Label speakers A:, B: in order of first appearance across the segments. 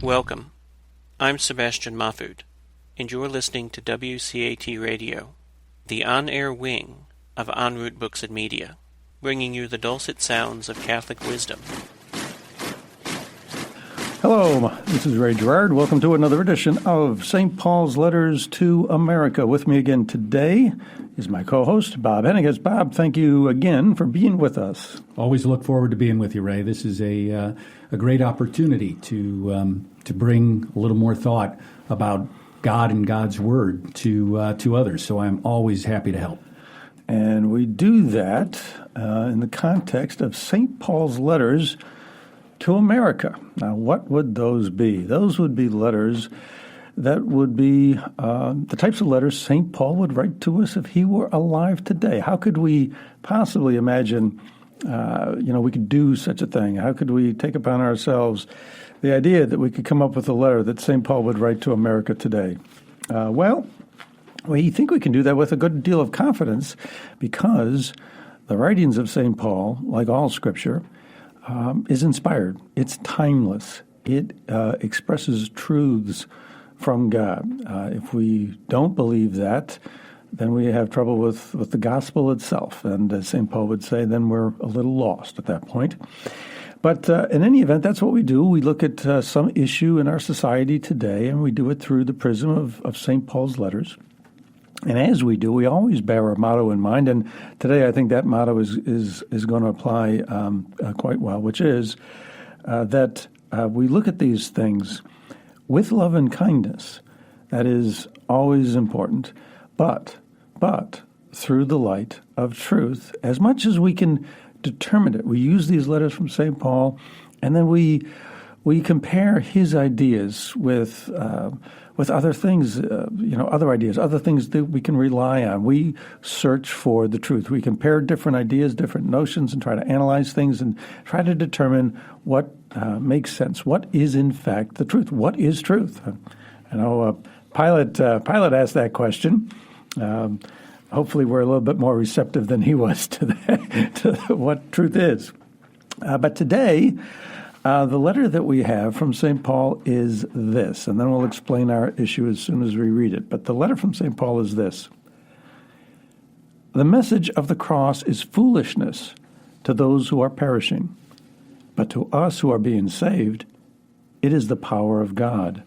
A: Welcome. I'm Sebastian Mahfood, and you're listening to WCAT Radio, the on-air wing of En Route Books and Media, bringing you the dulcet sounds of Catholic wisdom.
B: Hello, this is Ray Gerard. Welcome to another edition of St. Paul's Letters to America. With me again today is my co-host, Bob Hennekeys. Bob, thank you again for being with us.
C: Always look forward to being with you, Ray. This is a great opportunity to bring a little more thought about God and God's Word to others. So I'm always happy to help.
B: And we do that in the context of St. Paul's letters to America. Now, what would those be? Those would be letters that would be the types of letters St. Paul would write to us if he were alive today. How could we possibly imagine, we could do such a thing? How could we take upon ourselves the idea that we could come up with a letter that St. Paul would write to America today? We think we can do that with a good deal of confidence because the writings of St. Paul, like all Scripture, is inspired. It's timeless. It expresses truths from God. If we don't believe that, then we have trouble with the gospel itself. And as St. Paul would say, then we're a little lost at that point. But in any event, that's what we do. We look at some issue in our society today, and we do it through the prism of St. Paul's letters. And as we do, we always bear our motto in mind. And today I think that motto is going to apply quite well, which is that we look at these things with love and kindness. That is always important, but through the light of truth, as much as we can determine it. We use these letters from St. Paul, and then we compare his ideas with other things, other ideas, other things that we can rely on. We search for the truth. We compare different ideas, different notions, and try to analyze things and try to determine what makes sense. What is, in fact, the truth? What is truth? Pilate asked that question. Hopefully we're a little bit more receptive than he was to what truth is. But today, the letter that we have from St. Paul is this, and then we'll explain our issue as soon as we read it. But the letter from St. Paul is this. The message of the cross is foolishness to those who are perishing, but to us who are being saved, it is the power of God.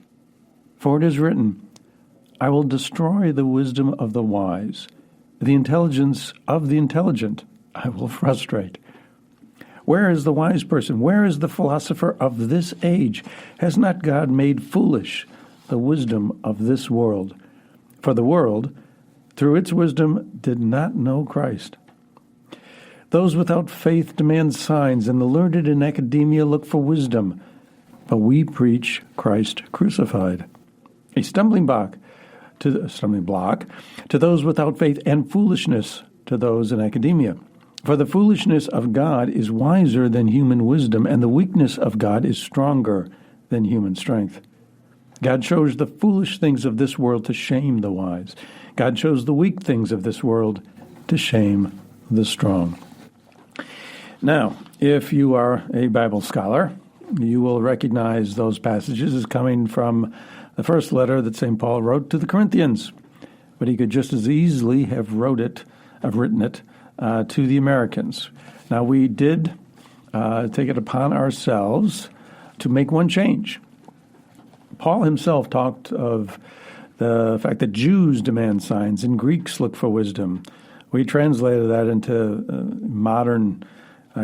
B: For it is written, I will destroy the wisdom of the wise, the intelligence of the intelligent I will frustrate. Where is the wise person? Where is the philosopher of this age? Has not God made foolish the wisdom of this world? For the world, through its wisdom, did not know Christ. Those without faith demand signs, and the learned in academia look for wisdom. But we preach Christ crucified, a stumbling block to those without faith, and foolishness to those in academia. For the foolishness of God is wiser than human wisdom, and the weakness of God is stronger than human strength. God chose the foolish things of this world to shame the wise. God chose the weak things of this world to shame the strong. Now, if you are a Bible scholar, you will recognize those passages as coming from the first letter that St. Paul wrote to the Corinthians. But he could just as easily have written it to the Americans. Now, we did take it upon ourselves to make one change. Paul himself talked of the fact that Jews demand signs and Greeks look for wisdom. We translated that into modern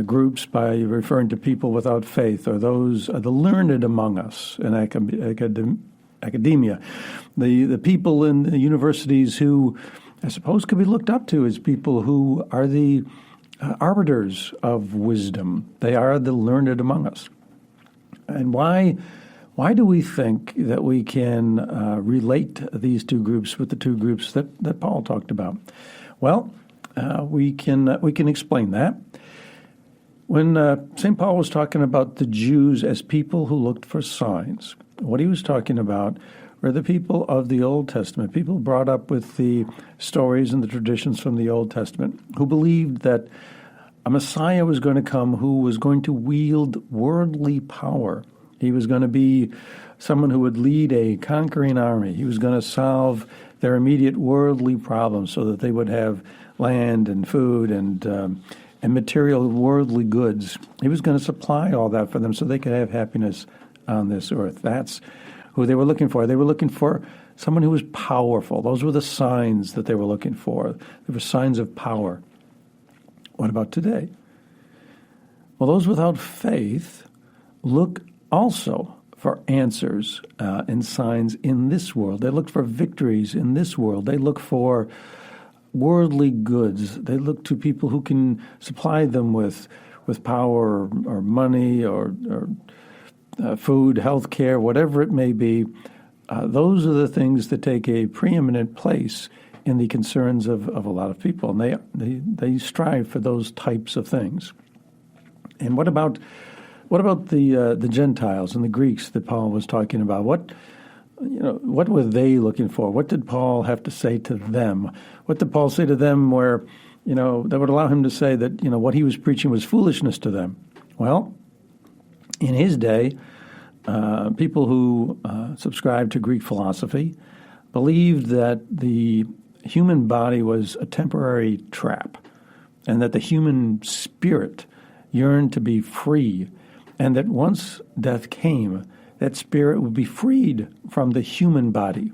B: groups by referring to people without faith, or those the learned among us in academia, the people in the universities who I suppose could be looked up to as people who are the arbiters of wisdom. They are the learned among us. And why do we think that we can relate these two groups with the two groups that Paul talked about? Well, we can explain that. When St. Paul was talking about the Jews as people who looked for signs, what he was talking about were the people of the Old Testament, people brought up with the stories and the traditions from the Old Testament, who believed that a Messiah was going to come who was going to wield worldly power. He was going to be someone who would lead a conquering army. He was going to solve their immediate worldly problems so that they would have land and food and material worldly goods. He was going to supply all that for them so they could have happiness on this earth. That's who they were looking for. They were looking for someone who was powerful. Those were the signs that they were looking for. They were signs of power. What about today? Well, those without faith look also for answers and signs in this world. They look for victories in this world. They look for worldly goods. They look to people who can supply them with power or money or food, health care, whatever it may be. Those are the things that take a preeminent place in the concerns of a lot of people, and they strive for those types of things. And what about the Gentiles and the Greeks that Paul was talking about? What were they looking for? What did Paul have to say to them? What did Paul say to them where, that would allow him to say that, what he was preaching was foolishness to them? Well, in his day, people who subscribed to Greek philosophy believed that the human body was a temporary trap and that the human spirit yearned to be free, and that once death came, that spirit would be freed from the human body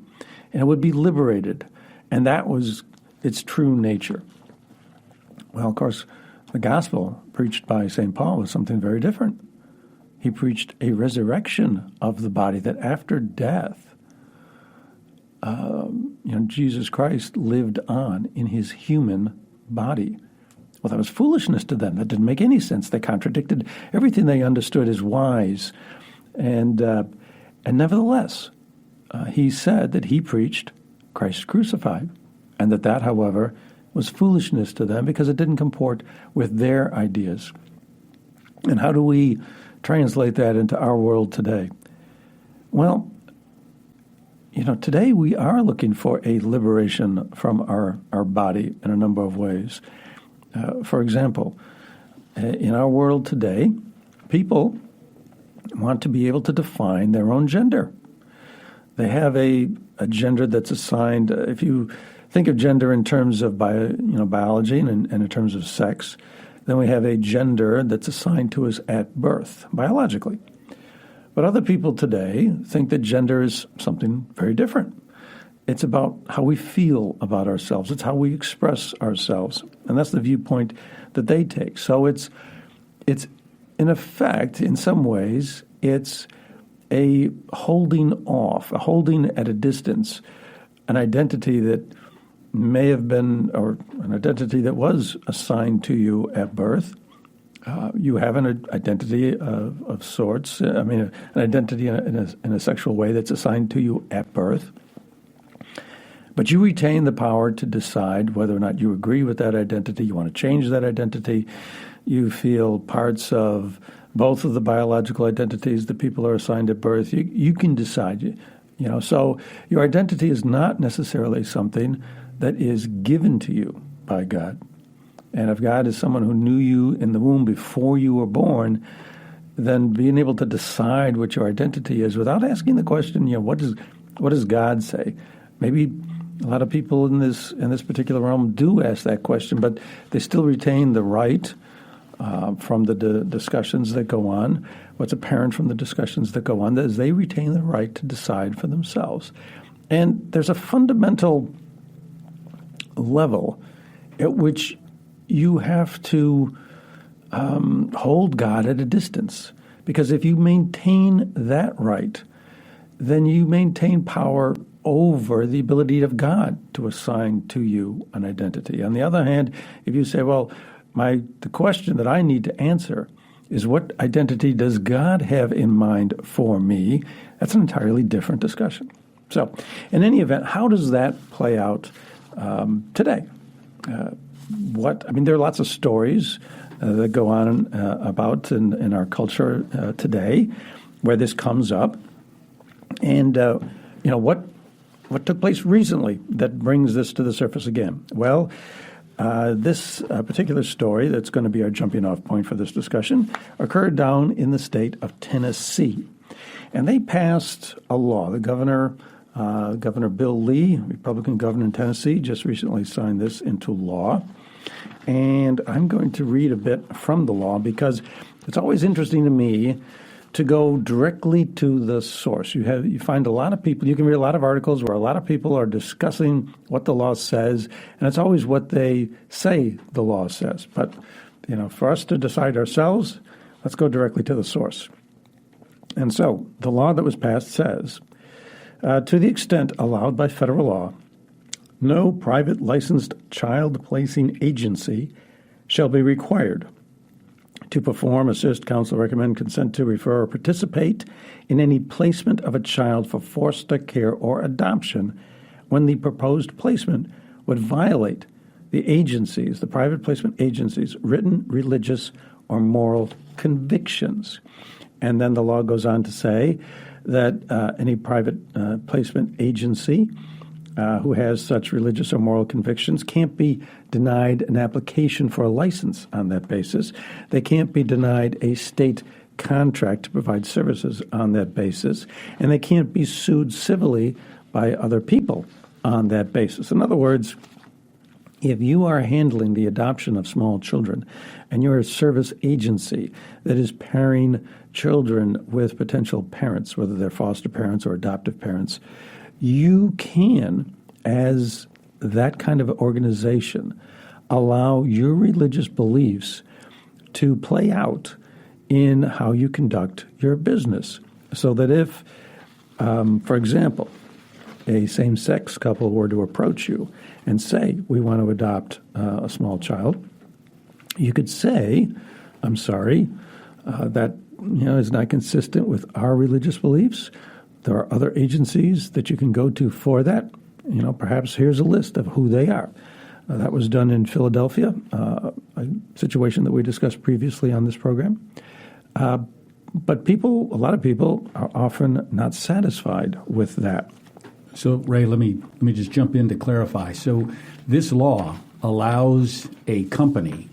B: and it would be liberated, and that was its true nature. Well, of course, the gospel preached by St. Paul was something very different. He preached a resurrection of the body, that after death, Jesus Christ lived on in his human body. Well, that was foolishness to them. That didn't make any sense. They contradicted everything they understood as wise. And nevertheless, he said that he preached Christ crucified, and that, however, was foolishness to them because it didn't comport with their ideas. And how do we translate that into our world today? Well, today we are looking for a liberation from our body in a number of ways. For example, in our world today, people want to be able to define their own gender. They have a gender that's assigned. If you think of gender in terms of biology and in terms of sex, then we have a gender that's assigned to us at birth, biologically. But other people today think that gender is something very different. It's about how we feel about ourselves. It's how we express ourselves. And that's the viewpoint that they take. So it's in effect, in some ways, it's a holding off, a holding at a distance, an identity that may have been, or an identity that was assigned to you at birth. You have an identity of sorts, an identity in a sexual way that's assigned to you at birth. But you retain the power to decide whether or not you agree with that identity, you want to change that identity, you feel parts of both of the biological identities that people are assigned at birth. You can decide, so your identity is not necessarily something that is given to you by God. And if God is someone who knew you in the womb before you were born, then being able to decide what your identity is without asking the question, what does God say? Maybe a lot of people in this particular realm do ask that question, but they still retain the right from the discussions that go on. What's apparent from the discussions that go on is they retain the right to decide for themselves. And there's a fundamental level at which you have to hold God at a distance. Because if you maintain that right, then you maintain power over the ability of God to assign to you an identity. On the other hand, if you say, well, the question that I need to answer is what identity does God have in mind for me? That's an entirely different discussion. So, in any event, how does that play out today? There are lots of stories that go on about in our culture today where this comes up. And, what took place recently that brings this to the surface again? Well, this particular story that's going to be our jumping off point for this discussion occurred down in the state of Tennessee. And they passed a law. The Governor Bill Lee, Republican governor in Tennessee, just recently signed this into law. And I'm going to read a bit from the law because it's always interesting to me to go directly to the source. You find a lot of people, you can read a lot of articles where a lot of people are discussing what the law says, and it's always what they say the law says. But, for us to decide ourselves, let's go directly to the source. And so the law that was passed says, to the extent allowed by federal law, no private licensed child placing agency shall be required to perform, assist, counsel, recommend, consent to, refer, or participate in any placement of a child for foster care or adoption when the proposed placement would violate the private placement agency's written, religious, or moral convictions. And then the law goes on to say that any private placement agency who has such religious or moral convictions can't be denied an application for a license on that basis. They can't be denied a state contract to provide services on that basis, and they can't be sued civilly by other people on that basis. In other words, if you are handling the adoption of small children and you're a service agency that is pairing children with potential parents, whether they're foster parents or adoptive parents, you can, as that kind of organization, allow your religious beliefs to play out in how you conduct your business. So that if, for example, a same-sex couple were to approach you and say, we want to adopt a small child, you could say, I'm sorry, that is not consistent with our religious beliefs. There are other agencies that you can go to for that. Perhaps here's a list of who they are. That was done in Philadelphia, a situation that we discussed previously on this program. But a lot of people are often not satisfied with that.
C: So, Ray, let me just jump in to clarify. So this law allows a company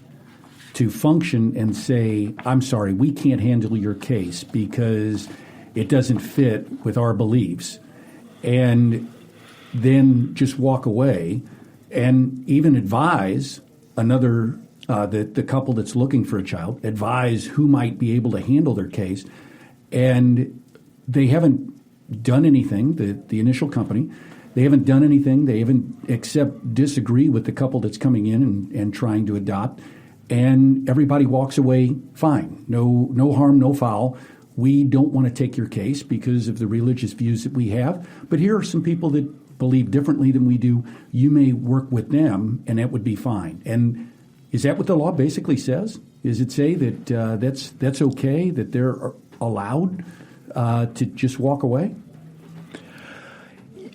C: to function and say, I'm sorry, we can't handle your case because it doesn't fit with our beliefs, and then just walk away and even advise another, the couple that's looking for a child, advise who might be able to handle their case, and they haven't done anything, the initial company, they haven't done anything, they haven't except disagree with the couple that's coming in and trying to adopt, and everybody walks away fine, no harm, no foul. We don't want to take your case because of the religious views that we have, but here are some people that believe differently than we do. You may work with them, and that would be fine. And is that what the law basically says? Does it say that that's okay, that they're allowed to just walk away?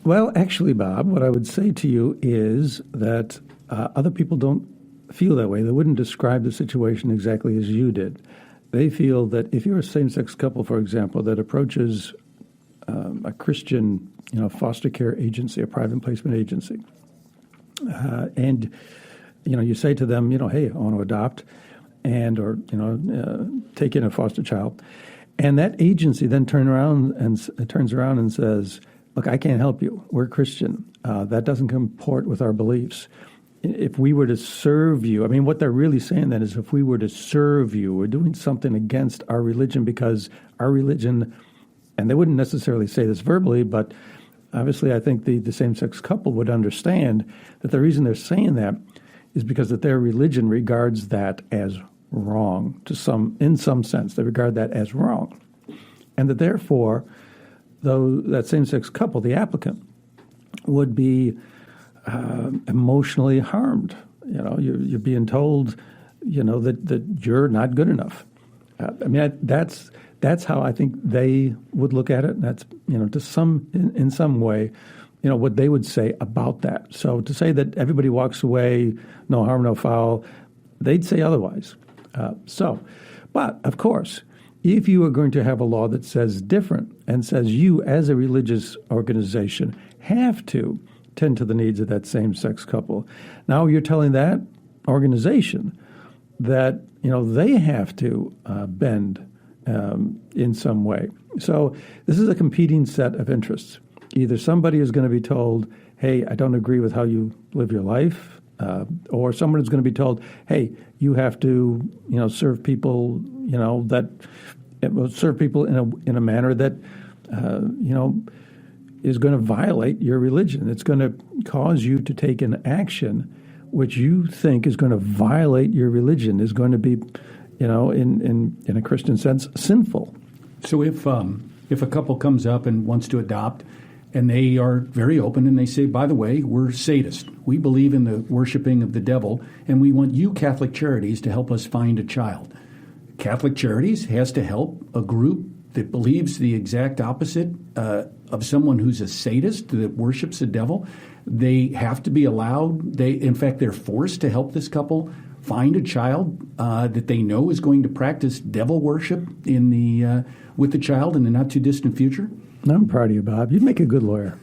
B: Well, actually, Bob, what I would say to you is that other people don't feel that way. They wouldn't describe the situation exactly as you did. They feel that if you're a same-sex couple, for example, that approaches a Christian, foster care agency, a private placement agency, and you say to them, hey, I want to adopt, or take in a foster child, and that agency then turns around and says, look, I can't help you. We're Christian. That doesn't comport with our beliefs. If we were to serve you, what they're really saying then is if we were to serve you, we're doing something against our religion because our religion, and they wouldn't necessarily say this verbally, but obviously I think the same-sex couple would understand that the reason they're saying that is because that their religion regards that as wrong in some sense. They regard that as wrong. And that therefore, though that same-sex couple, the applicant, would be emotionally harmed. You're being told, that you're not good enough. That's how I think they would look at it. And that's, in some way, what they would say about that. So to say that everybody walks away, no harm, no foul, they'd say otherwise. But of course, if you are going to have a law that says different and says you as a religious organization have to tend to the needs of that same-sex couple. Now you're telling that organization that they have to bend in some way. So this is a competing set of interests. Either somebody is going to be told, hey, I don't agree with how you live your life, or someone is going to be told, hey, you have to, serve people, serve people in a manner that, is going to violate your religion. It's going to cause you to take an action which you think is going to violate your religion, is going to be, in a Christian sense, sinful.
C: So if a couple comes up and wants to adopt, and they are very open and they say, by the way, we're sadists. We believe in the worshiping of the devil, and we want you Catholic Charities to help us find a child. Catholic Charities has to help a group that believes the exact opposite of someone who's a sadist that worships the devil. They have to be allowed. In fact, they're forced to help this couple find a child that they know is going to practice devil worship with the child in the not too distant future.
B: I'm proud of you, Bob. You'd make a good lawyer.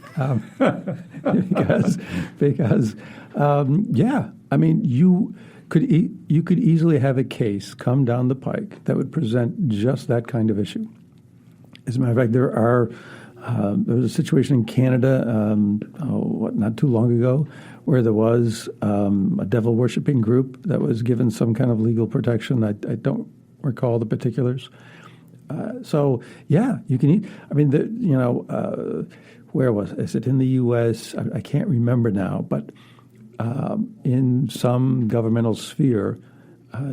B: Because I mean, you could easily have a case come down the pike that would present just that kind of issue. As a matter of fact, there was a situation in Canada, not too long ago, where there was a devil worshiping group that was given some kind of legal protection. I don't recall the particulars. You can eat. I mean, where was it? Is it in the U.S.? I can't remember now, but in some governmental sphere,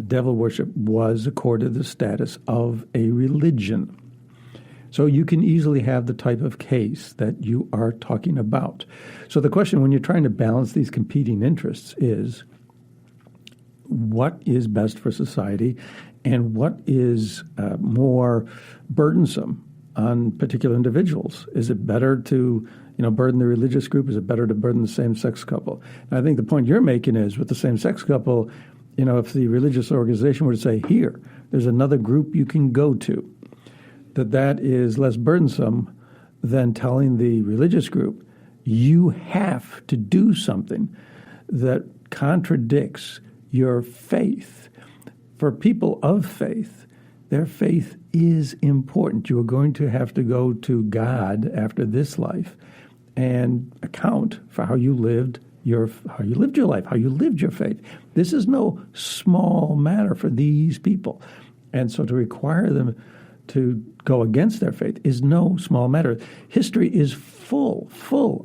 B: devil worship was accorded the status of a religion. So you can easily have the type of case that you are talking about. So the question when you're trying to balance these competing interests is, what is best for society and what is more burdensome on particular individuals? Is it better to burden the religious group? Is it better to burden the same-sex couple? And I think the point you're making is with the same-sex couple, if the religious organization were to say, here, there's another group you can go to, that is less burdensome than telling the religious group, you have to do something that contradicts your faith. For people of faith, their faith is important. You are going to have to go to God after this life and account for how you lived your life, how you lived your faith. This is no small matter for these people. And so to require them to go against their faith is no small matter. History is full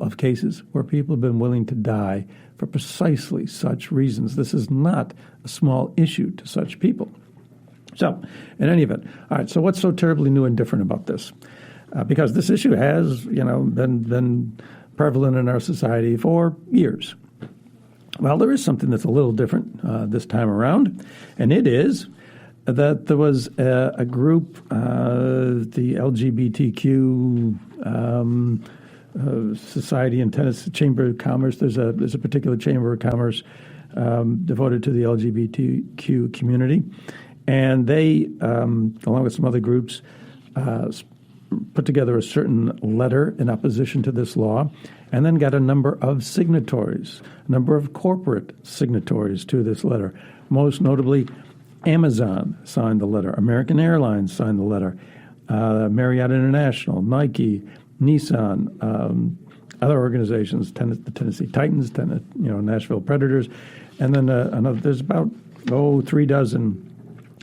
B: of cases where people have been willing to die for precisely such reasons. This is not a small issue to such people. So, in any event, all right, so what's so terribly new and different about this? Because this issue has, been prevalent in our society for years. Well, there is something that's a little different this time around, and it is that there was a group, the LGBTQ Society in Tennessee, Chamber of Commerce. There's a particular Chamber of Commerce devoted to the LGBTQ community, and they, along with some other groups, put together a certain letter in opposition to this law, and then got a number of signatories, a number of corporate signatories to this letter. Most notably, Amazon signed the letter. American Airlines signed the letter. Marriott International, Nike, Nissan, other organizations, the Tennessee Titans, Nashville Predators, and then there's about 3 dozen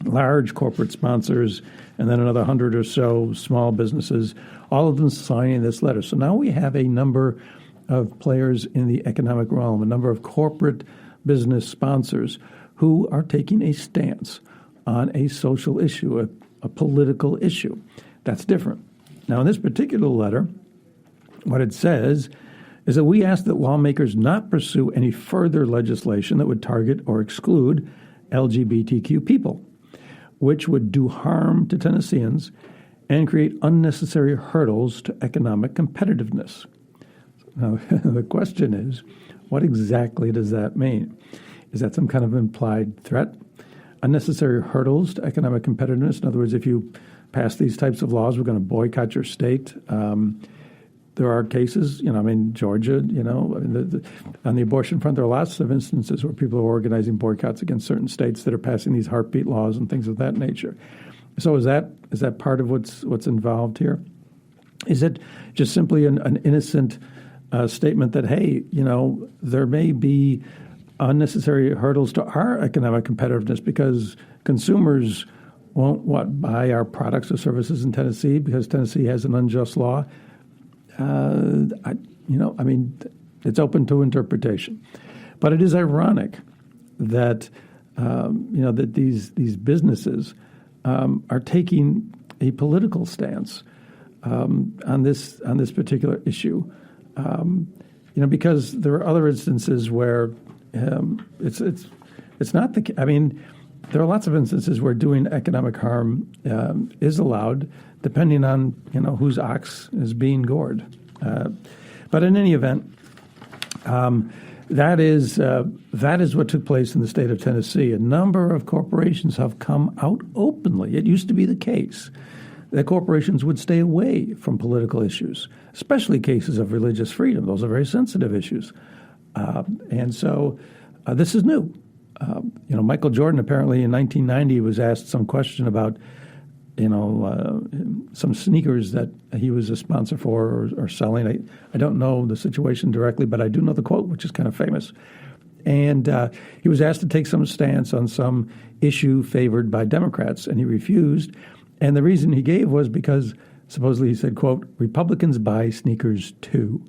B: large corporate sponsors, and then another 100 or so small businesses, all of them signing this letter. So now we have a number of players in the economic realm, a number of corporate business sponsors who are taking a stance on a social issue, a political issue. That's different. Now, in this particular letter, what it says is that we ask that lawmakers not pursue any further legislation that would target or exclude LGBTQ people, which would do harm to Tennesseans and create unnecessary hurdles to economic competitiveness. Now, the question is, what exactly does that mean? Is that some kind of implied threat? Unnecessary hurdles to economic competitiveness? In other words, if you pass these types of laws, we're going to boycott your state. There are cases, Georgia, on the abortion front, there are lots of instances where people are organizing boycotts against certain states that are passing these heartbeat laws and things of that nature. So is that part of what's involved here? Is it just simply an innocent statement that, hey, there may be unnecessary hurdles to our economic competitiveness because consumers won't buy our products or services in Tennessee because Tennessee has an unjust law? It's open to interpretation. But it is ironic that that these businesses are taking a political stance on this particular issue. Because there are other instances where it's not the. I mean, there are lots of instances where doing economic harm is allowed, depending on whose ox is being gored. But in any event, that is what took place in the state of Tennessee. A number of corporations have come out openly. It used to be the case that corporations would stay away from political issues, especially cases of religious freedom. Those are very sensitive issues. And so this is new. Michael Jordan apparently in 1990 was asked some question about, some sneakers that he was a sponsor for or selling. I don't know the situation directly, but I do know the quote, which is kind of famous. And he was asked to take some stance on some issue favored by Democrats, and he refused. And the reason he gave was because supposedly he said, quote, "Republicans buy sneakers too."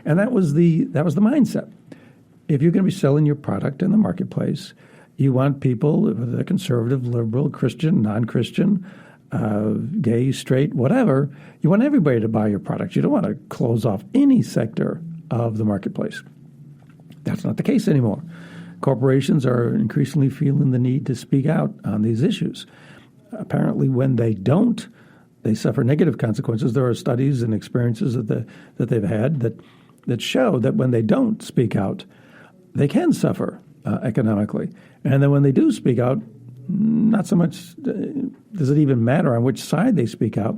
B: And that was the mindset. If you're going to be selling your product in the marketplace, you want people, whether they're conservative, liberal, Christian, non-Christian, gay, straight, whatever, you want everybody to buy your product. You don't want to close off any sector of the marketplace. That's not the case anymore. Corporations are increasingly feeling the need to speak out on these issues. Apparently, when they don't, they suffer negative consequences. There are studies and experiences that they've had that show that when they don't speak out, they can suffer economically. And then when they do speak out, not so much does it even matter on which side they speak out,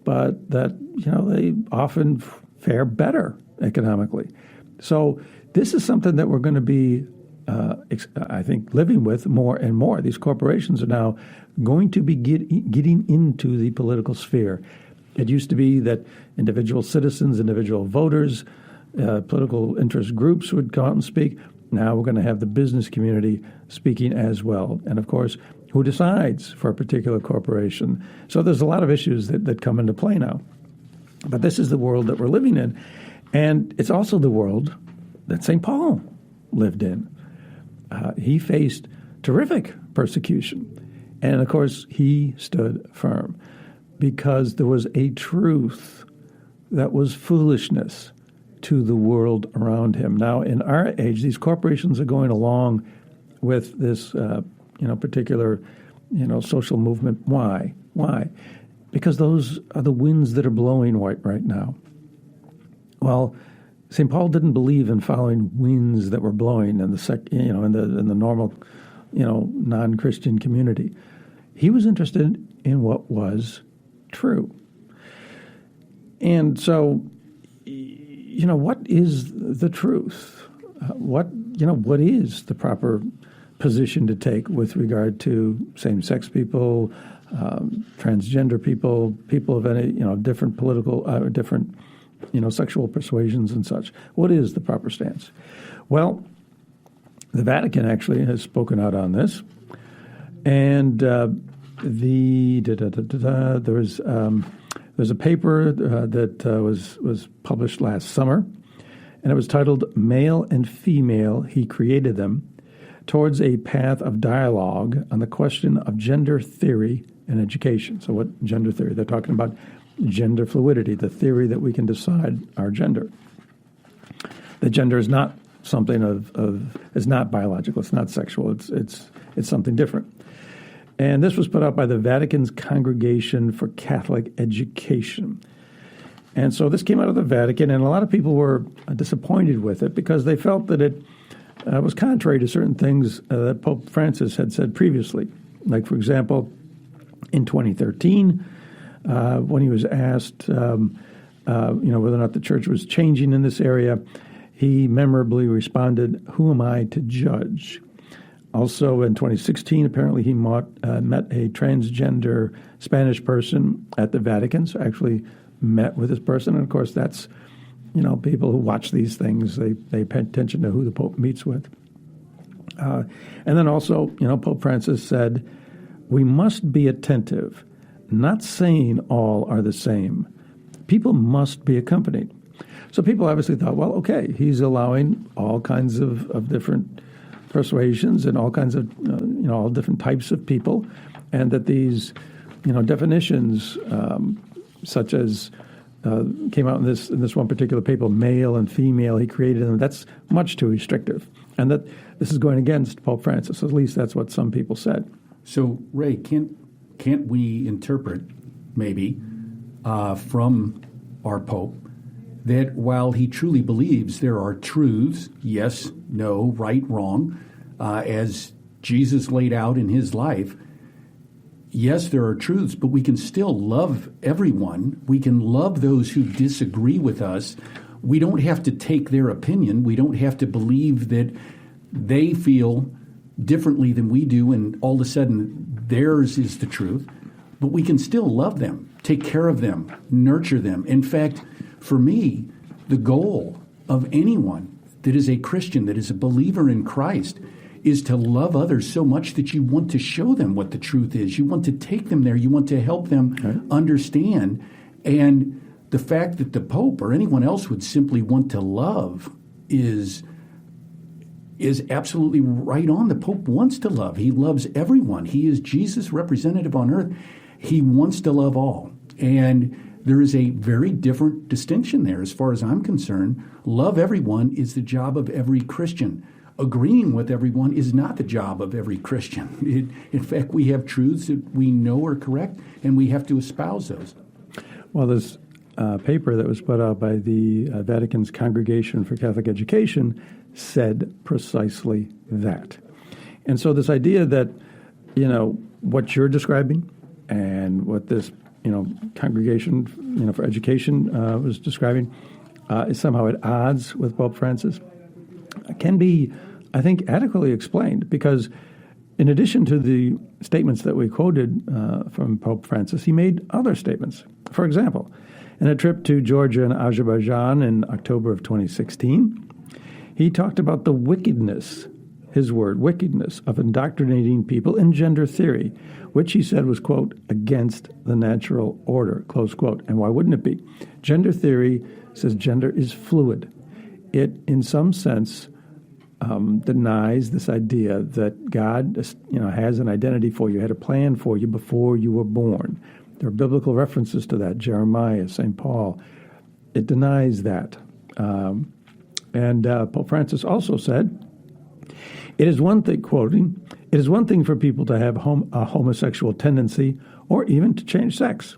B: but that they often fare better economically. So this is something that we're going to be, I think, living with more and more. These corporations are now going to be getting into the political sphere. It used to be that individual citizens, individual voters, political interest groups would come out and speak. Now we're going to have the business community speaking as well. And, of course, who decides for a particular corporation? So there's a lot of issues that come into play now. But this is the world that we're living in. And it's also the world that St. Paul lived in. He faced terrific persecution. And, of course, he stood firm because there was a truth that was foolishness to the world around him. Now, in our age, these corporations are going along with this, particular, social movement. Why? Because those are the winds that are blowing right now. Well, St. Paul didn't believe in following winds that were blowing in the normal, non-Christian community. He was interested in what was true. And so, what is the truth? What is the proper position to take with regard to same-sex people, transgender people, people of any, different political, different, sexual persuasions and such? What is the proper stance? Well, the Vatican actually has spoken out on this, and there's a paper that was published last summer, and it was titled "Male and Female, He Created Them, Towards a Path of Dialogue on the Question of Gender Theory and Education." So what gender theory? They're talking about gender fluidity, the theory that we can decide our gender. That gender is not something it's not biological, it's not sexual, it's something different. And this was put out by the Vatican's Congregation for Catholic Education. And so this came out of the Vatican, and a lot of people were disappointed with it because they felt that it was contrary to certain things that Pope Francis had said previously. Like, for example, in 2013, when he was asked, whether or not the church was changing in this area, he memorably responded, "Who am I to judge?" Also in 2016, apparently he met a transgender Spanish person at the Vatican, so actually met with this person. And of course, that's, people who watch these things, they pay attention to who the Pope meets with. And then also, Pope Francis said, we must be attentive, not saying all are the same. People must be accompanied. So people obviously thought, well, okay, he's allowing all kinds of different persuasions and all kinds of, all different types of people, and that these, definitions such as came out in this one particular paper, male and female, he created them. That's much too restrictive, and that this is going against Pope Francis. At least that's what some people said.
C: So, Ray, can't we interpret maybe from our Pope that while he truly believes there are truths, yes, no, right, wrong, as Jesus laid out in his life, yes, there are truths, but we can still love everyone. We can love those who disagree with us. We don't have to take their opinion. We don't have to believe that they feel differently than we do and all of a sudden theirs is the truth. But we can still love them, take care of them, nurture them. In fact, for me, the goal of anyone that is a Christian, that is a believer in Christ, is to love others so much that you want to show them what the truth is. You want to take them there. You want to help them understand. And the fact that the Pope or anyone else would simply want to love is absolutely right on. The Pope wants to love. He loves everyone. He is Jesus' representative on earth. He wants to love all. And there is a very different distinction there as far as I'm concerned. Love everyone is the job of every Christian. Agreeing with everyone is not the job of every Christian. In fact, we have truths that we know are correct, and we have to espouse those.
B: Well, this paper that was put out by the Vatican's Congregation for Catholic Education said precisely that. And so this idea that, what you're describing and what this Congregation, for Education was describing is somehow at odds with Pope Francis can be, I think, adequately explained because in addition to the statements that we quoted from Pope Francis, he made other statements. For example, in a trip to Georgia and Azerbaijan in October of 2016, he talked about the wickedness, his word, wickedness of indoctrinating people in gender theory, which he said was, quote, against the natural order, close quote. And why wouldn't it be? Gender theory says gender is fluid. It, in some sense, denies this idea that God, has an identity for you, had a plan for you before you were born. There are biblical references to that, Jeremiah, St. Paul. It denies that. And Pope Francis also said, it is one thing, quoting, it is one thing for people to have a homosexual tendency or even to change sex.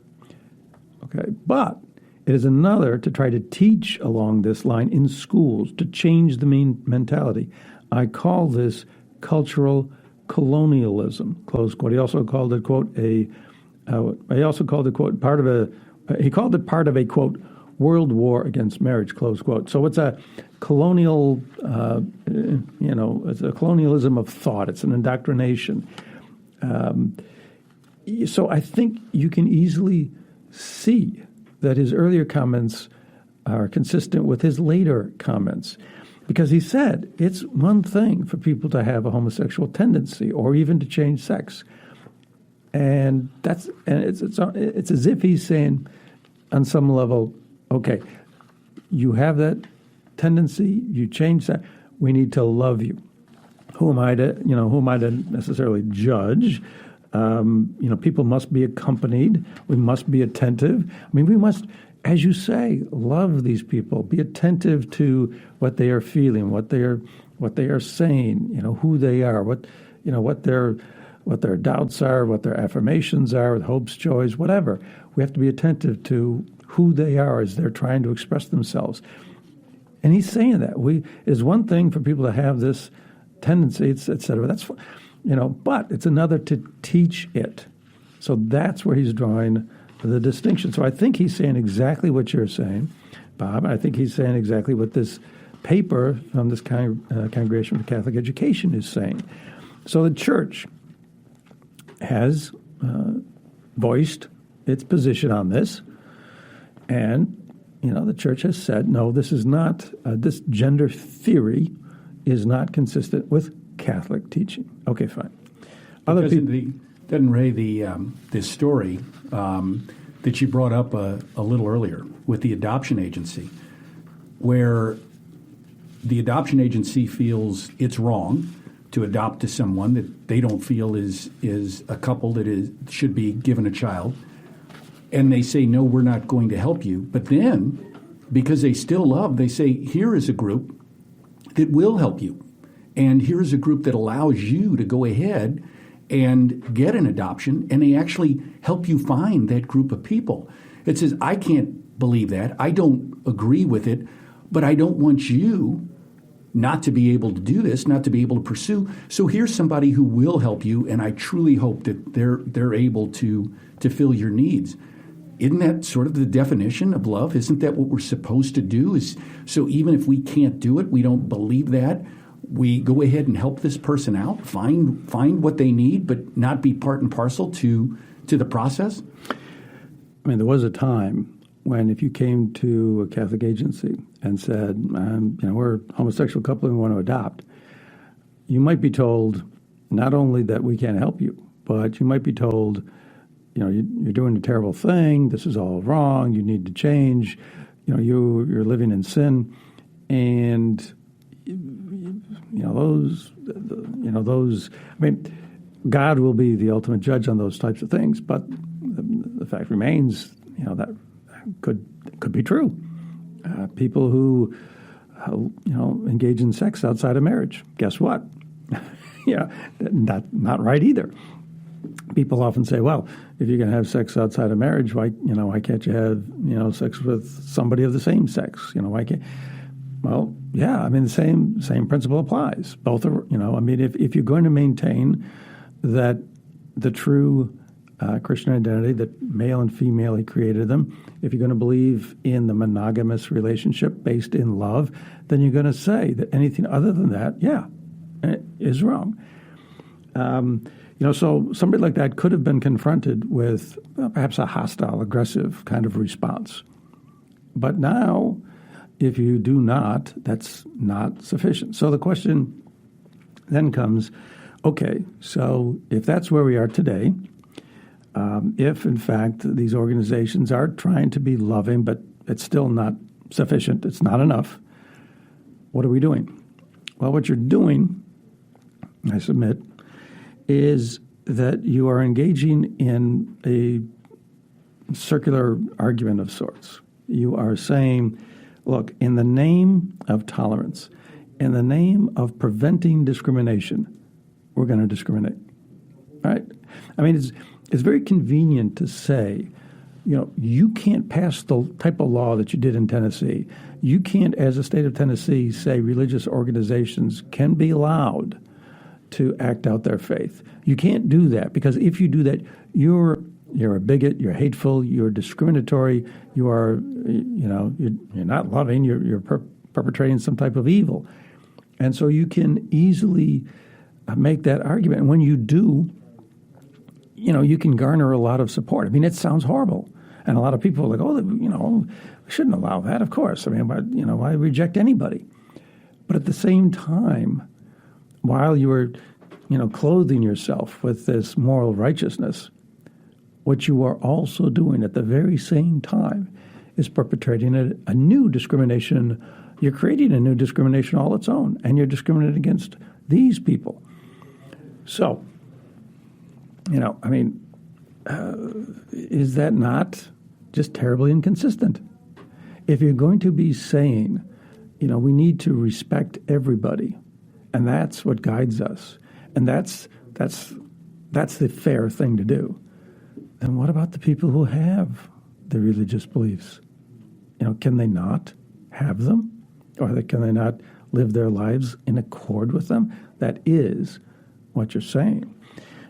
B: Okay, but it is another to try to teach along this line in schools to change the mentality. I call this cultural colonialism, close quote. He also called it, quote, part of a, quote, world war against marriage, close quote. So it's a colonial, it's a colonialism of thought. It's an indoctrination. So I think you can easily see that his earlier comments are consistent with his later comments, because he said it's one thing for people to have a homosexual tendency or even to change sex, and it's as if he's saying, on some level, okay, you have that tendency, you change that. We need to love you. Who am I to necessarily judge? People must be accompanied. We must be attentive. I mean, we must, as you say, love these people. Be attentive to what they are feeling, what they are saying. Who they are, what their doubts are, what their affirmations are, hopes, joys, whatever. We have to be attentive to who they are as they're trying to express themselves. And he's saying that it is one thing for people to have this tendency, et cetera. That's, but it's another to teach it. So that's where he's drawing the distinction. So I think he's saying exactly what you're saying, Bob. I think he's saying exactly what this paper from this Congregation for Catholic Education is saying. So the church has voiced its position on this, and the church has said, no, this is not, this gender theory is not consistent with Catholic teaching. Okay, fine. Other people,
C: doesn't Ray, this story that you brought up a little earlier with the adoption agency, where the adoption agency feels it's wrong to adopt to someone that they don't feel is a couple that should be given a child, and they say, no, we're not going to help you. But then, because they still love, they say, here is a group that will help you, and here is a group that allows you to go ahead and get an adoption, and they actually help you find that group of people. It says, I can't believe that. I don't agree with it, but I don't want you not to be able to do this, not to be able to pursue. So here's somebody who will help you, and I truly hope that they're able to fill your needs. Isn't that sort of the definition of love? Isn't that what we're supposed to do? So even if we can't do it, we don't believe that, we go ahead and help this person out, find what they need, but not be part and parcel to the process?
B: I mean, there was a time when if you came to a Catholic agency and said, we're a homosexual couple and we want to adopt, you might be told not only that we can't help you, but you might be told, you're doing a terrible thing, this is all wrong, you need to change, you're living in sin, and those. I mean, God will be the ultimate judge on those types of things. But the fact remains, that could be true. People who, engage in sex outside of marriage. Guess what? Not right either. People often say, well, if you're going to have sex outside of marriage, why can't you have, sex with somebody of the same sex? Why can't? Well, yeah, I mean, the same principle applies. Both are, if you're going to maintain that the true Christian identity, that male and female, he created them, if you're going to believe in the monogamous relationship based in love, then you're going to say that anything other than that, is wrong. So somebody like that could have been confronted with perhaps a hostile, aggressive kind of response. But now, if you do not, that's not sufficient. So the question then comes, okay, so if that's where we are today, if in fact these organizations are trying to be loving, but it's still not sufficient, it's not enough, what are we doing? Well, what you're doing, I submit, is that you are engaging in a circular argument of sorts. You are saying, look, in the name of tolerance, in the name of preventing discrimination, we're going to discriminate. Right? I mean, it's very convenient to say, you can't pass the type of law that you did in Tennessee. You can't, as a state of Tennessee, say religious organizations can be allowed to act out their faith. You can't do that, because if you do that, you're a bigot, you're hateful, you're discriminatory, you are, you're not loving, you're perpetrating some type of evil. And so you can easily make that argument. And when you do, you can garner a lot of support. I mean, it sounds horrible. And a lot of people are like, we shouldn't allow that, of course. I mean, why reject anybody? But at the same time, while you are, clothing yourself with this moral righteousness, what you are also doing at the very same time is perpetrating a new discrimination. You're creating a new discrimination all its own, and you're discriminating against these people. So, is that not just terribly inconsistent? If you're going to be saying, we need to respect everybody, and that's what guides us, and that's the fair thing to do, then what about the people who have the religious beliefs? Can they not have them? Or can they not live their lives in accord with them? That is what you're saying.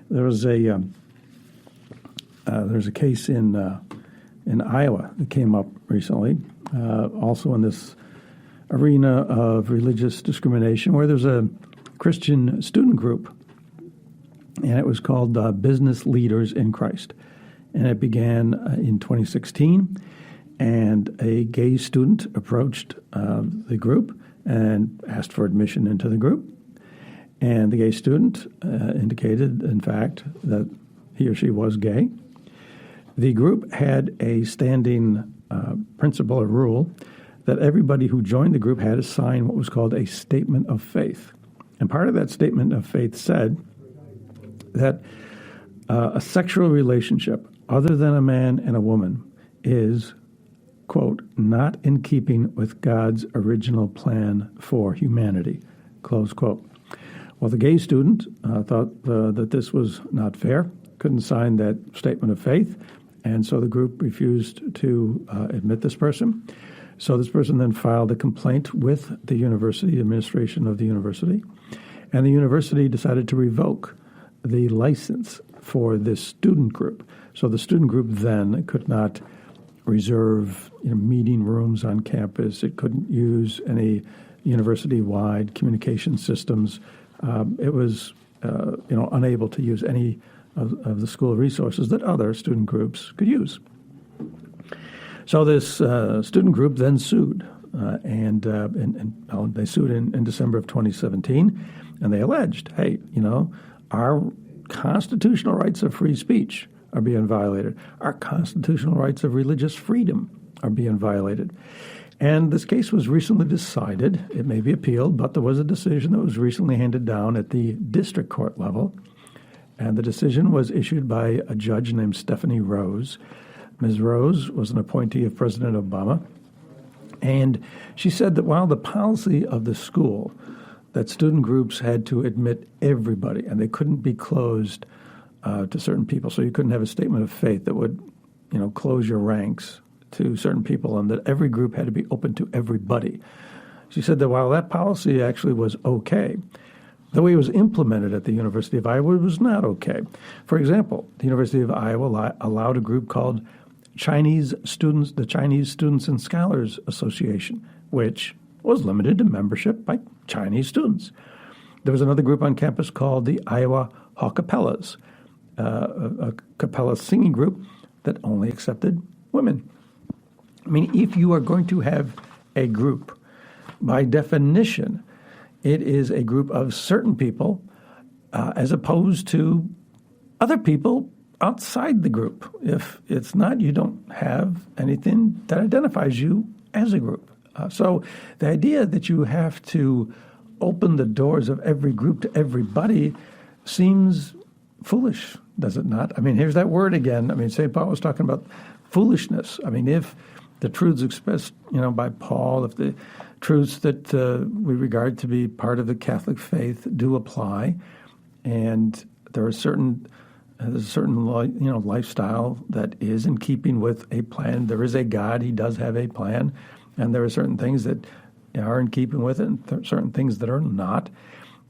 B: There was there's a case in Iowa that came up recently, also in this arena of religious discrimination, where there's a Christian student group and it was called Business Leaders in Christ. And it began in 2016, and a gay student approached the group and asked for admission into the group. And the gay student indicated, in fact, that he or she was gay. The group had a standing principle or rule that everybody who joined the group had to sign what was called a statement of faith. And part of that statement of faith said that a sexual relationship other than a man and a woman is, quote, not in keeping with God's original plan for humanity, close quote. Well, the gay student thought that this was not fair, couldn't sign that statement of faith, and so the group refused to admit this person. So this person then filed a complaint with the university, administration of the university, and the university decided to revoke the license for this student group. So the student group then could not reserve meeting rooms on campus. It couldn't use any university-wide communication systems. It was unable to use any of the school resources that other student groups could use. So this student group then sued, and they sued in December of 2017, and they alleged, hey, our constitutional rights of free speech are being violated. Our constitutional rights of religious freedom are being violated. And this case was recently decided. It may be appealed, but there was a decision that was recently handed down at the district court level. And the decision was issued by a judge named Stephanie Rose. Ms. Rose was an appointee of President Obama. And she said that while the policy of the school that student groups had to admit everybody, and they couldn't be closed to certain people, so you couldn't have a statement of faith that would, close your ranks to certain people, and that every group had to be open to everybody. She said that while that policy actually was okay, the way it was implemented at the University of Iowa was not okay. For example, the University of Iowa allowed a group called Chinese Students, the Chinese Students and Scholars Association, which was limited to membership by Chinese students. There was another group on campus called the Iowa Hawkapellas, a cappella singing group that only accepted women. I mean, if you are going to have a group, by definition, it is a group of certain people as opposed to other people outside the group. If it's not, you don't have anything that identifies you as a group. So the idea that you have to open the doors of every group to everybody seems foolish, does it not? I mean, here's that word again. I mean, St. Paul was talking about foolishness. I mean, if the truths expressed, by Paul, if the truths that we regard to be part of the Catholic faith do apply, and there are certain lifestyle that is in keeping with a plan. There is a God; He does have a plan, and there are certain things that are in keeping with it, and certain things that are not.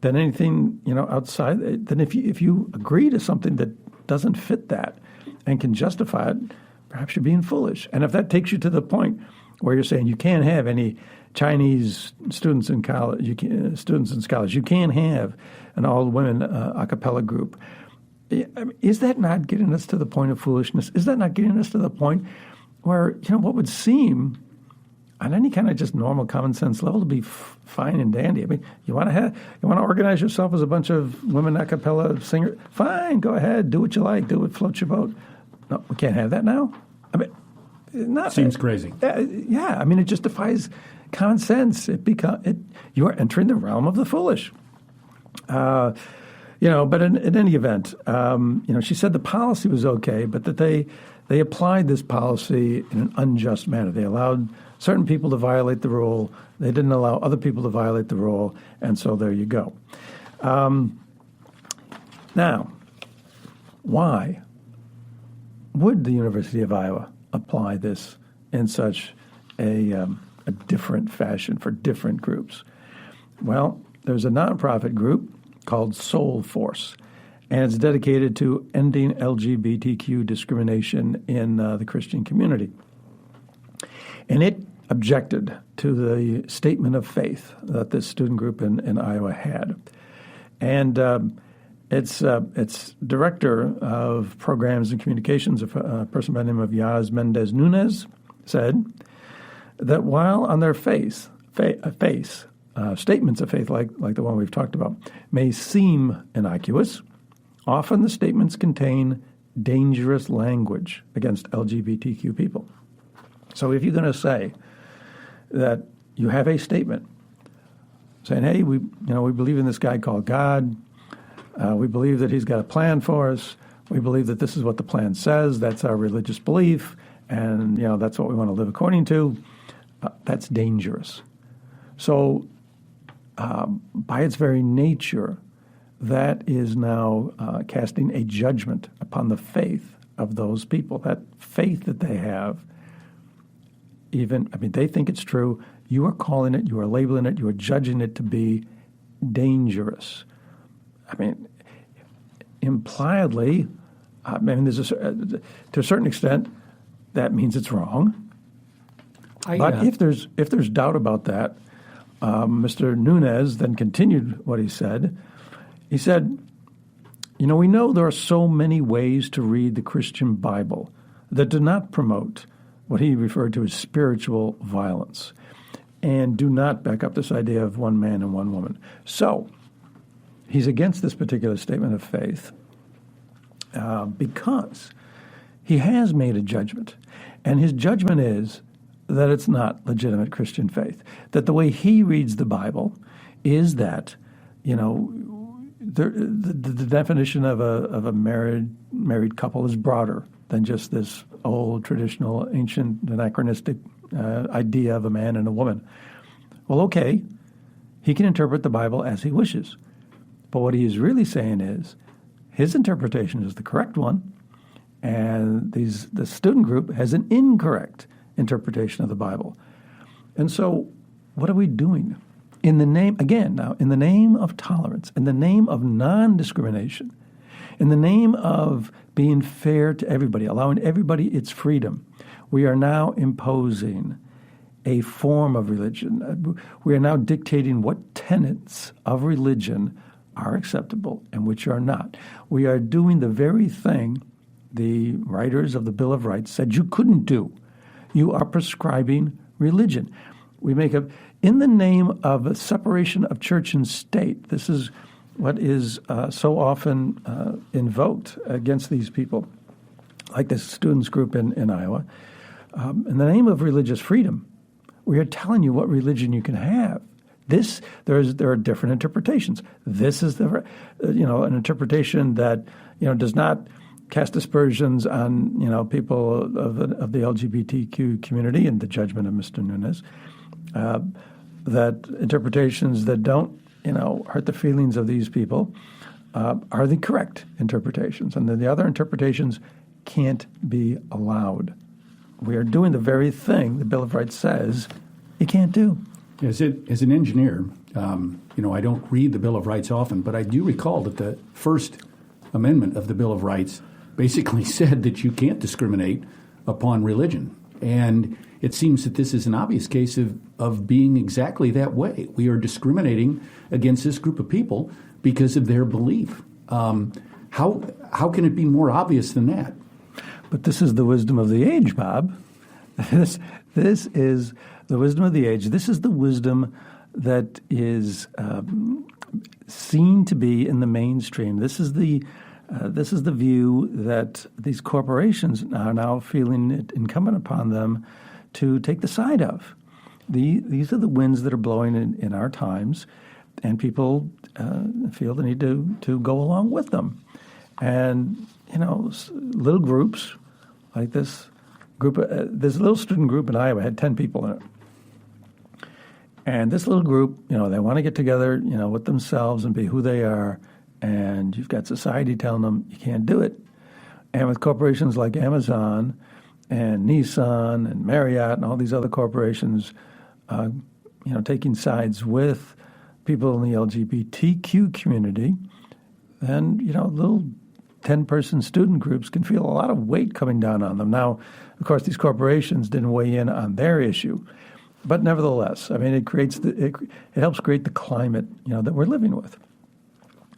B: Then anything outside. Then if you agree to something that doesn't fit that and can justify it, perhaps you're being foolish. And if that takes you to the point where you're saying you can't have any Chinese students in college, students and scholars, you can't have an all-women a cappella group. I mean, is that not getting us to the point of foolishness? Is that not getting us to the point where what would seem on any kind of just normal common sense level to be fine and dandy? I mean, you want to organize yourself as a bunch of women a cappella singers? Fine, go ahead, do what you like, do what floats your boat. No, we can't have that now. I mean,
C: seems crazy.
B: Yeah, I mean, it just defies common sense. You are entering the realm of the foolish. But in any event, she said the policy was okay, but that they applied this policy in an unjust manner. They allowed certain people to violate the rule. They didn't allow other people to violate the rule, and so there you go. Now, why would the University of Iowa apply this in such a different fashion for different groups? Well, there's a nonprofit group called Soul Force, and it's dedicated to ending LGBTQ discrimination in the Christian community. And it objected to the statement of faith that this student group in Iowa had. And Its director of programs and communications, a person by the name of Yaz Mendez Nunez, said that while on their face, statements of faith like the one we've talked about may seem innocuous, often the statements contain dangerous language against LGBTQ people. So if you're going to say that you have a statement saying, "Hey, we believe in this guy called God. We believe that he's got a plan for us. We believe that this is what the plan says. That's our religious belief, and that's what we want to live according to." That's dangerous. So, by its very nature, that is now casting a judgment upon the faith of those people. That faith that they have, they think it's true. You are calling it, you are labeling it, you are judging it to be dangerous. Impliedly, there's to a certain extent, that means it's wrong. But if there's doubt about that, Mr. Nunez then continued what he said. He said, we know there are so many ways to read the Christian Bible that do not promote what he referred to as spiritual violence and do not back up this idea of one man and one woman. So he's against this particular statement of faith because he has made a judgment. And his judgment is that it's not legitimate Christian faith, that the way he reads the Bible is that, the definition of a married couple is broader than just this old, traditional, ancient, anachronistic idea of a man and a woman. Well, okay, he can interpret the Bible as he wishes. But what he is really saying is his interpretation is the correct one, and the student group has an incorrect interpretation of the Bible. And so what are we doing? In the name of tolerance, in the name of non-discrimination, in the name of being fair to everybody, allowing everybody its freedom, we are now imposing a form of religion. We are now dictating what tenets of religion are acceptable and which are not. We are doing the very thing the writers of the Bill of Rights said you couldn't do. You are prescribing religion. We make in the name of a separation of church and state. This is what is so often invoked against these people, like this students group in Iowa. In the name of religious freedom, we are telling you what religion you can have. There are different interpretations. This is an interpretation that does not cast aspersions on people of the LGBTQ community in the judgment of Mr. Nunez. That interpretations that don't hurt the feelings of these people are the correct interpretations, and then the other interpretations can't be allowed. We are doing the very thing the Bill of Rights says you can't do.
C: As an engineer, I don't read the Bill of Rights often, but I do recall that the First Amendment of the Bill of Rights basically said that you can't discriminate upon religion. And it seems that this is an obvious case of being exactly that way. We are discriminating against this group of people because of their belief. How can it be more obvious than that?
B: But this is the wisdom of the age, Bob. This is the wisdom of the age. This is the wisdom that is seen to be in the mainstream. This is the view that these corporations are now feeling it incumbent upon them to take the side of. These are the winds that are blowing in our times, and people feel the need to go along with them. And little groups like this little student group in Iowa had 10 people in it. And this little group, they want to get together, with themselves and be who they are. And you've got society telling them you can't do it. And with corporations like Amazon and Nissan and Marriott and all these other corporations, taking sides with people in the LGBTQ community, then, little 10-person student groups can feel a lot of weight coming down on them. Now, of course, these corporations didn't weigh in on their issue. But nevertheless, it helps create the climate, that we're living with.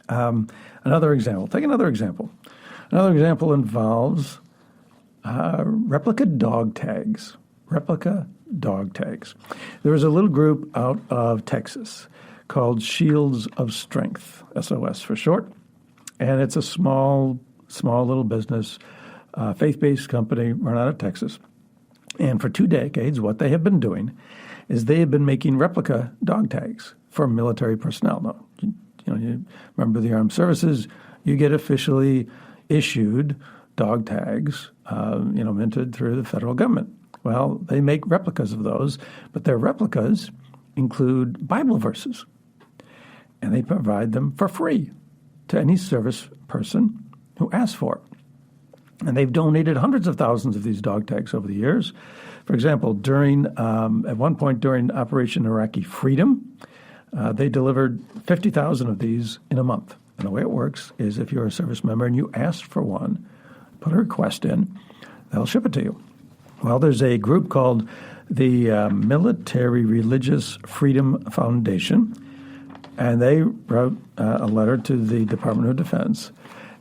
B: Another example. Take another example. Another example involves replica dog tags. Replica dog tags. There was a little group out of Texas called Shields of Strength, SOS for short. And it's a small little business, faith-based company run out of Texas. And for 2 decades, what they have been doing is they have been making replica dog tags for military personnel. Now, you remember the armed services, you get officially issued dog tags, minted through the federal government. Well, they make replicas of those, but their replicas include Bible verses, and they provide them for free to any service person who asks for it. And they've donated hundreds of thousands of these dog tags over the years. For example, at one point during Operation Iraqi Freedom, they delivered 50,000 of these in a month. And the way it works is if you're a service member and you ask for one, put a request in, they'll ship it to you. Well, there's a group called the Military Religious Freedom Foundation, and they wrote a letter to the Department of Defense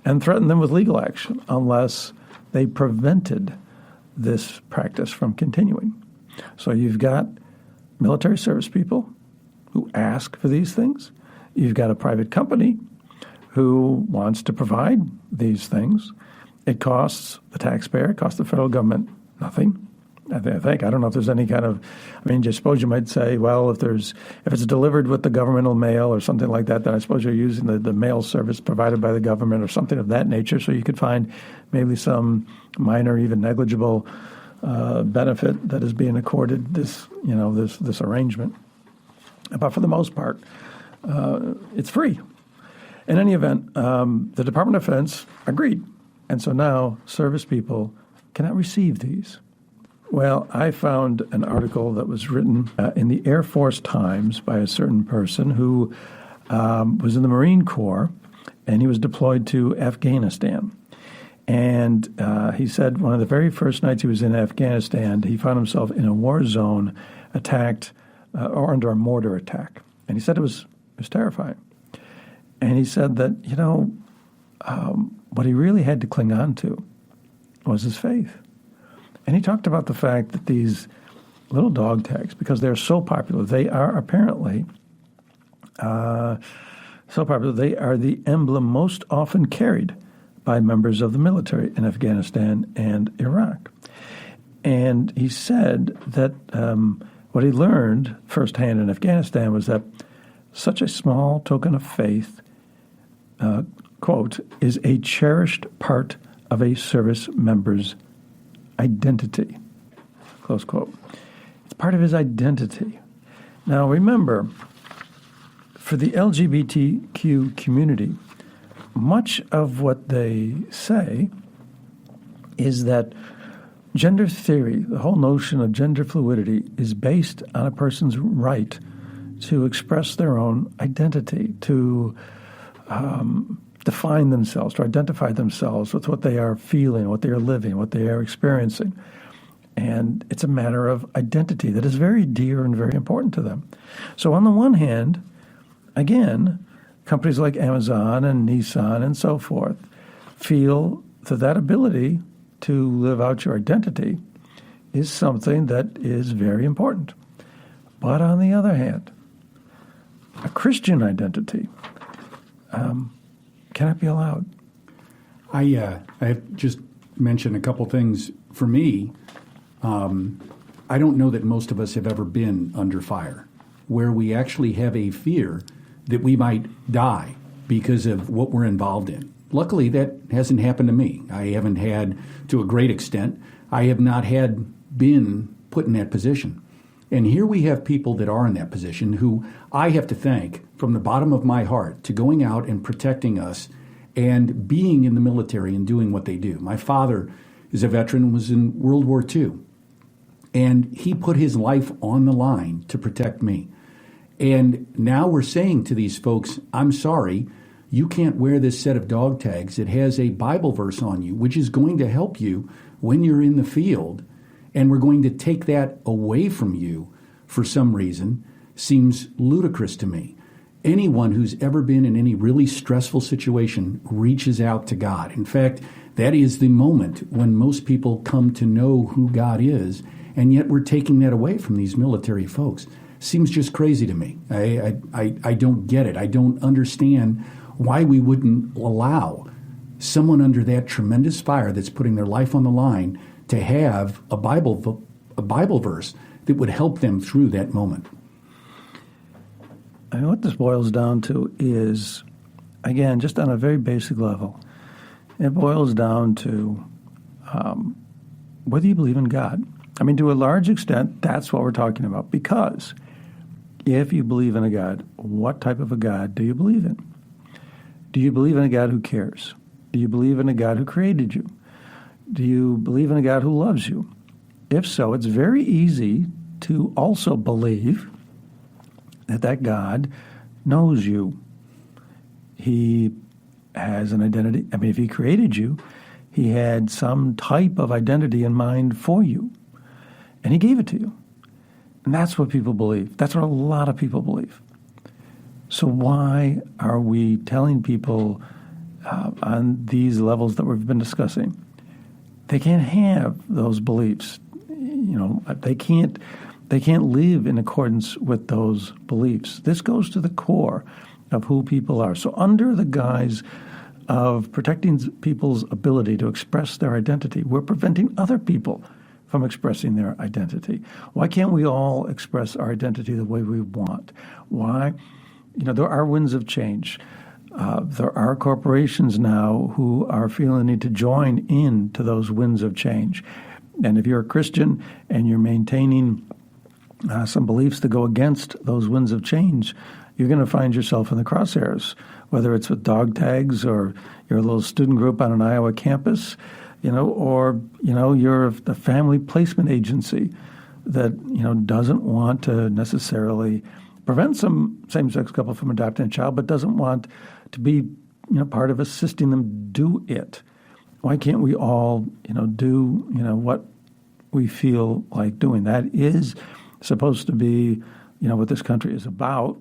B: and threatened them with legal action unless they prevented this practice from continuing. So you've got military service people who ask for these things. You've got a private company who wants to provide these things. It costs the taxpayer, it costs the federal government nothing. I think. I don't know if there's any kind of, just suppose you might say, well, if it's delivered with the governmental mail or something like that, then I suppose you're using the mail service provided by the government or something of that nature. So you could find maybe some minor, even negligible benefit that is being accorded this arrangement. But for the most part, it's free. In any event, the Department of Defense agreed. And so now service people cannot receive these. Well, I found an article that was written in the Air Force Times by a certain person who was in the Marine Corps, and he was deployed to Afghanistan. And he said one of the very first nights he was in Afghanistan, he found himself in a war zone attacked or under a mortar attack. And he said it was terrifying. And he said that, what he really had to cling on to was his faith. And he talked about the fact that these little dog tags, because they're so popular, they are apparently so popular, they are the emblem most often carried by members of the military in Afghanistan and Iraq. And he said that what he learned firsthand in Afghanistan was that such a small token of faith, quote, is a cherished part of a service member's identity, close quote. It's part of his identity. Now, remember, for the LGBTQ community, much of what they say is that gender theory, the whole notion of gender fluidity, is based on a person's right to express their own identity, to define themselves, to identify themselves with what they are feeling, what they are living, what they are experiencing. And it's a matter of identity that is very dear and very important to them. So on the one hand, again, companies like Amazon and Nissan and so forth feel that ability to live out your identity is something that is very important. But on the other hand, a Christian identity cannot be allowed.
C: I just mentioned a couple things. For me, I don't know that most of us have ever been under fire, where we actually have a fear that we might die because of what we're involved in. Luckily, that hasn't happened to me. I haven't had, to a great extent, I have not been put in that position. And here we have people that are in that position who I have to thank from the bottom of my heart to going out and protecting us and being in the military and doing what they do. My father is a veteran, was in World War II, and he put his life on the line to protect me. And now we're saying to these folks, I'm sorry, you can't wear this set of dog tags. It has a Bible verse on you, which is going to help you when you're in the field, and we're going to take that away from you for some reason. Seems ludicrous to me. anyone who's ever been in any really stressful situation reaches out to God. In fact, that is the moment when most people come to know who God is, and yet we're taking that away from these military folks. Seems just crazy to me. I don't get it. I don't understand why we wouldn't allow someone under that tremendous fire that's putting their life on the line to have a Bible verse that would help them through that moment.
B: I mean, what this boils down to is, again, just on a very basic level, it boils down to whether you believe in God. I mean, to a large extent, that's what we're talking about. Because if you believe in a God, what type of a God do you believe in? Do you believe in a God who cares? Do you believe in a God who created you? Do you believe in a God who loves you? If so, it's very easy to also believe that God knows you. He has an identity. I mean, if he created you, he had some type of identity in mind for you, and he gave it to you. And that's what people believe. That's what a lot of people believe. So why are we telling people on these levels that we've been discussing, they can't have those beliefs? You know, they can't live in accordance with those beliefs. This goes to the core of who people are. So under the guise of protecting people's ability to express their identity, we're preventing other people from expressing their identity. Why can't we all express our identity the way we want? Why? You know, there are winds of change. There are corporations now who are feeling the need to join in to those winds of change. And if you're a Christian and you're maintaining some beliefs that go against those winds of change, you're going to find yourself in the crosshairs, whether it's with dog tags or you're a little student group on an Iowa campus, you know, or, you know, you're the family placement agency that, you know, doesn't want to necessarily prevent some same-sex couple from adopting a child, but doesn't want to be, you know, part of assisting them do it. Why can't we all, you know, do, you know, what we feel like doing? That is supposed to be, you know, what this country is about.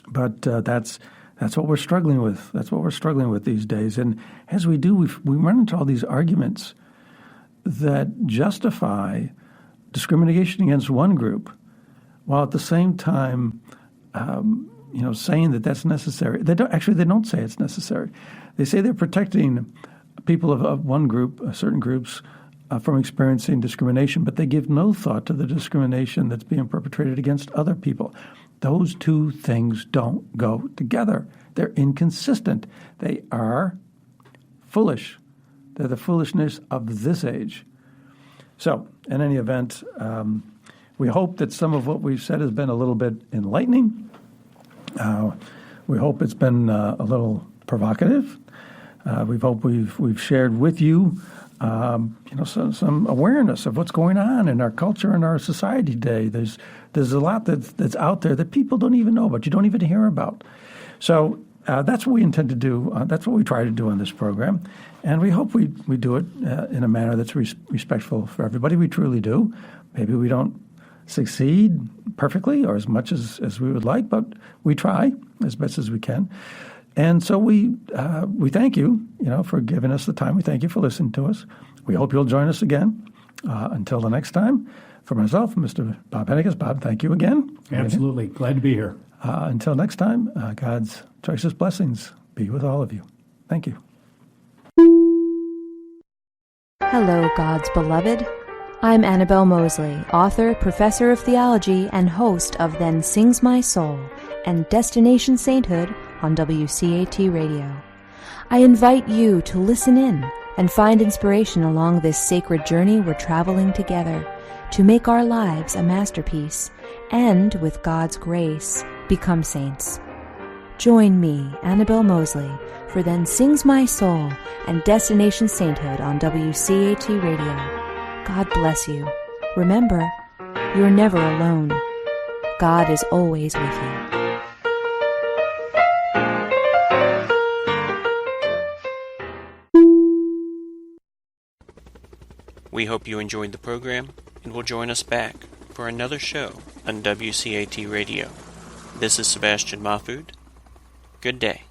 B: But that's what we're struggling with. That's what we're struggling with these days. And as we do, we run into all these arguments that justify discrimination against one group, while at the same time, you know, saying that that's necessary. They don't say it's necessary. They say they're protecting people of one group, certain groups, from experiencing discrimination, but they give no thought to the discrimination that's being perpetrated against other people. Those two things don't go together. They're inconsistent. They are foolish. They're the foolishness of this age. So, in any event, we hope that some of what we've said has been a little bit enlightening. We hope it's been a little provocative. We hope we've shared with you, you know, some awareness of what's going on in our culture and our society today. There's a lot that's out there that people don't even know about, you don't even hear about. So that's what we intend to do. That's what we try to do on this program, and we hope we do it in a manner that's respectful for everybody. We truly do. Maybe we don't succeed perfectly or as much as we would like, but we try as best as we can. And so we thank you, you know, for giving us the time. We thank you for listening to us. We hope you'll join us again. Until the next time, for myself, Mr. Bob Hennekeys. Bob, thank you again.
C: Absolutely. Glad to be here.
B: Until next time, God's choicest blessings be with all of you. Thank you.
D: Hello, God's beloved. I'm Annabelle Mosley, author, professor of theology, and host of Then Sings My Soul and Destination Sainthood on WCAT Radio. I invite you to listen in and find inspiration along this sacred journey we're traveling together to make our lives a masterpiece and, with God's grace, become saints. Join me, Annabelle Mosley, for Then Sings My Soul and Destination Sainthood on WCAT Radio. God bless you. Remember, you're never alone. God is always with you.
A: We hope you enjoyed the program and will join us back for another show on WCAT Radio. This is Sebastian Mahfood. Good day.